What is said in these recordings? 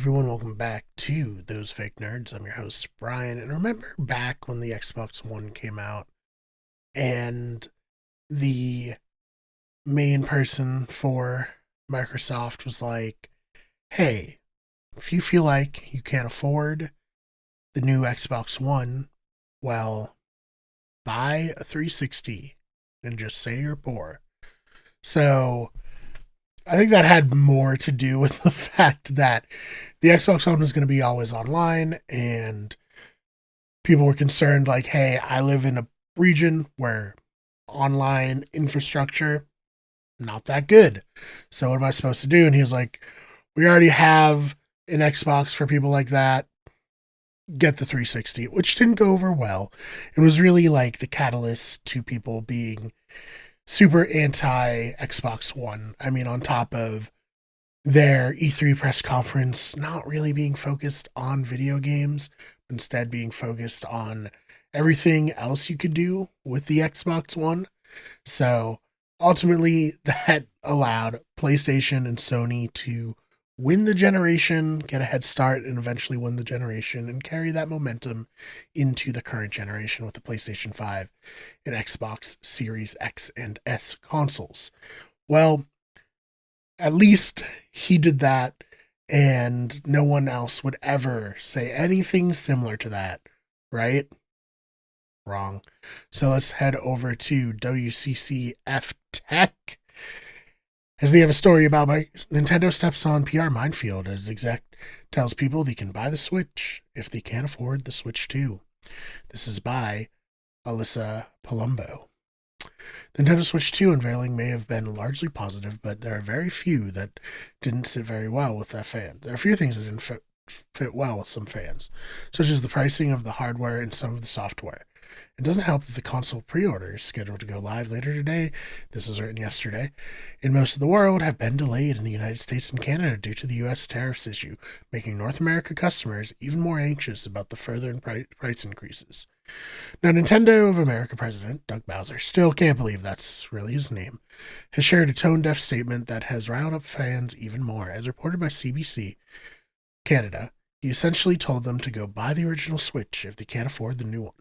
everyone, welcome back to Those Fake Nerds. I'm your host, Brian. And remember back when the Xbox One came out and the main person for Microsoft was like, hey, if you feel like you can't afford the new Xbox One, well, buy a 360 and just say you're poor. So I think that had more to do with the fact that the Xbox One was going to be always online, and people were concerned, like, hey, I live in a region where online infrastructure not that good. So what am I supposed to do? And he was like, we already have an Xbox for people like that. Get the 360, which didn't go over well. It was really like the catalyst to people being super anti Xbox One. I mean, on top of their E3 press conference not really being focused on video games, instead being focused on everything else you could do with the Xbox One. So ultimately, that allowed PlayStation and Sony to win the generation, get a head start, and eventually win the generation and carry that momentum into the current generation with the PlayStation 5 and Xbox Series X and S consoles. Well, at least he did that, and no one else would ever say anything similar to that, right? Wrong. So let's head over to WCCF Tech, as they have a story about my Nintendo steps on PR minefield as exec tells people they can buy the Switch if they can't afford the Switch 2. This is by Alyssa Palumbo. The Nintendo Switch 2 unveiling may have been largely positive, but there are very few that didn't sit very well with that fan. There are a few things that didn't fit well with some fans, such as the pricing of the hardware and some of the software. It doesn't help that the console pre-order is scheduled to go live later today. This was written yesterday. In most of the world, have been delayed in the United States and Canada due to the U.S. tariffs issue, making North America customers even more anxious about the further price increases. Now, Nintendo of America president Doug Bowser, still can't believe that's really his name, has shared a tone-deaf statement that has riled up fans even more. As reported by CBC Canada, he essentially told them to go buy the original Switch if they can't afford the new one.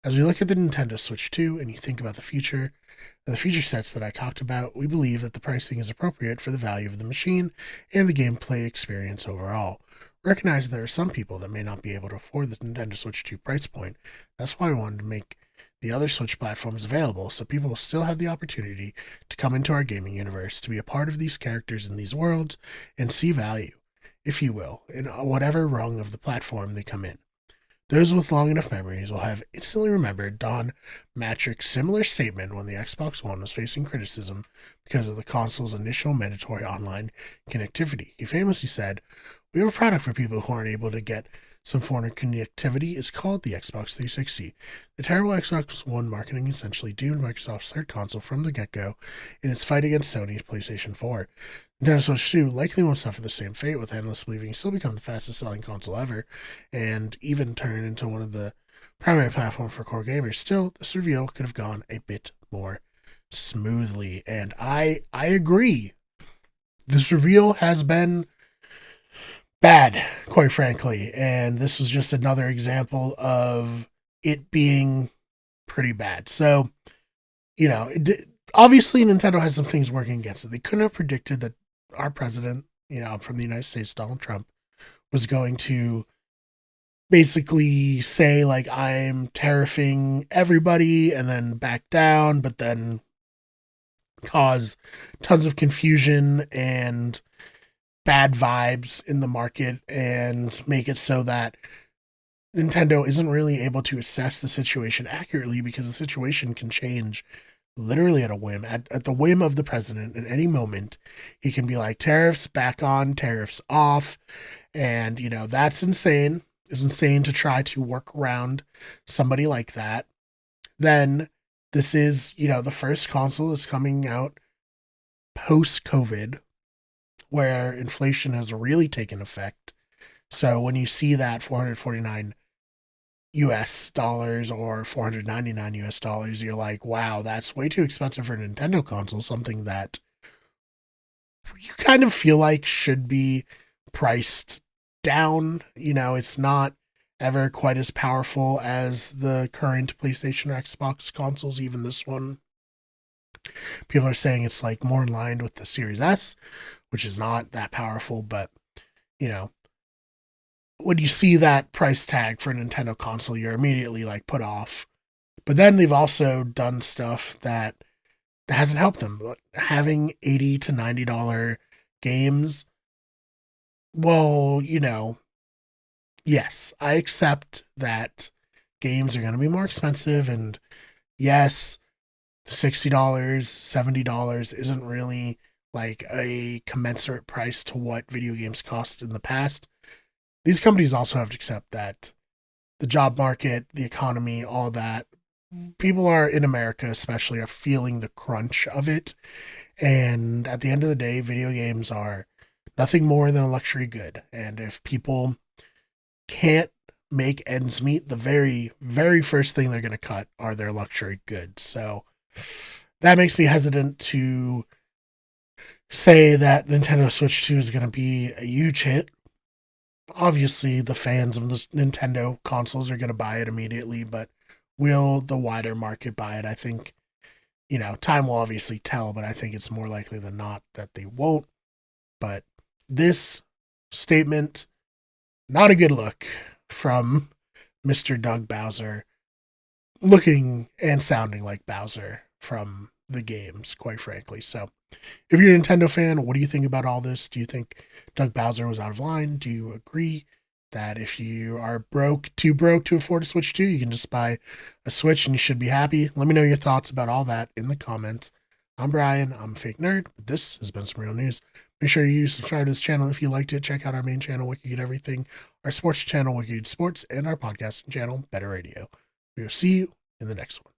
As we look at the Nintendo Switch 2 and you think about the feature sets that I talked about, we believe that the pricing is appropriate for the value of the machine and the gameplay experience overall. Recognize there are some people that may not be able to afford the Nintendo Switch 2 price point. That's why we wanted to make the other Switch platforms available so people will still have the opportunity to come into our gaming universe, to be a part of these characters in these worlds, and see value, if you will, in whatever rung of the platform they come in. Those with long enough memories will have instantly remembered Don Matrick's similar statement when the Xbox One was facing criticism because of the console's initial mandatory online connectivity. He famously said, "We have a product for people who aren't able to get some form of connectivity. It's called the Xbox 360. The terrible Xbox One marketing essentially doomed Microsoft's third console from the get-go in its fight against Sony's PlayStation 4. Nintendo Switch 2 likely won't suffer the same fate, with analysts believing it still become the fastest selling console ever, and even turn into one of the primary platforms for core gamers. Still, this reveal could have gone a bit more smoothly, and I agree. This reveal has been bad, quite frankly, and this was just another example of it being pretty bad. So, obviously Nintendo has some things working against it. They couldn't have predicted that our president, from the United States, Donald Trump, was going to basically say, like, I'm tariffing everybody and then back down, but then cause tons of confusion and bad vibes in the market and make it so that Nintendo isn't really able to assess the situation accurately, because the situation can change literally at a whim, at the whim of the president. At any moment, he can be like, tariffs back on, tariffs off. And, that's insane. It's insane to try to work around somebody like that. Then this is, the first console is coming out post-COVID, where inflation has really taken effect. So when you see that 449 US dollars or 499 US dollars, you're like, wow, that's way too expensive for a Nintendo console, something that you kind of feel like should be priced down. You know, it's not ever quite as powerful as the current PlayStation or Xbox consoles, even this one. People are saying it's like more in line with the Series S, which is not that powerful, but you know, when you see that price tag for a Nintendo console, you're immediately like put off. But then they've also done stuff that hasn't helped them. Having $80 to $90 games, well, you know, yes, I accept that games are going to be more expensive. And yes, $60, $70 isn't really like a commensurate price to what video games cost in the past. These companies also have to accept that the job market, the economy, all that, people are in America, especially, are feeling the crunch of it. And at the end of the day, video games are nothing more than a luxury good. And if people can't make ends meet, the very, very first thing they're going to cut are their luxury goods. So that makes me hesitant to say that Nintendo Switch 2 is going to be a huge hit. Obviously, the fans of the Nintendo consoles are going to buy it immediately, but will the wider market buy it? I think, you know, time will obviously tell, but I think it's more likely than not that they won't. But this statement, not a good look from Mr. Doug Bowser, looking and sounding like Bowser from the games, quite frankly. So, if you're a Nintendo fan, what do you think about all this? Do you think Doug Bowser was out of line? Do you agree that if you are too broke to afford a Switch 2, you can just buy a Switch and you should be happy? Let me know your thoughts about all that in the comments. I'm Brian. I'm a fake nerd. But this has been some real news. Make sure you subscribe to this channel if you liked it. Check out our main channel, Wicked Everything, our sports channel, Wicked Sports, and our podcasting channel, Better Radio. We'll see you in the next one.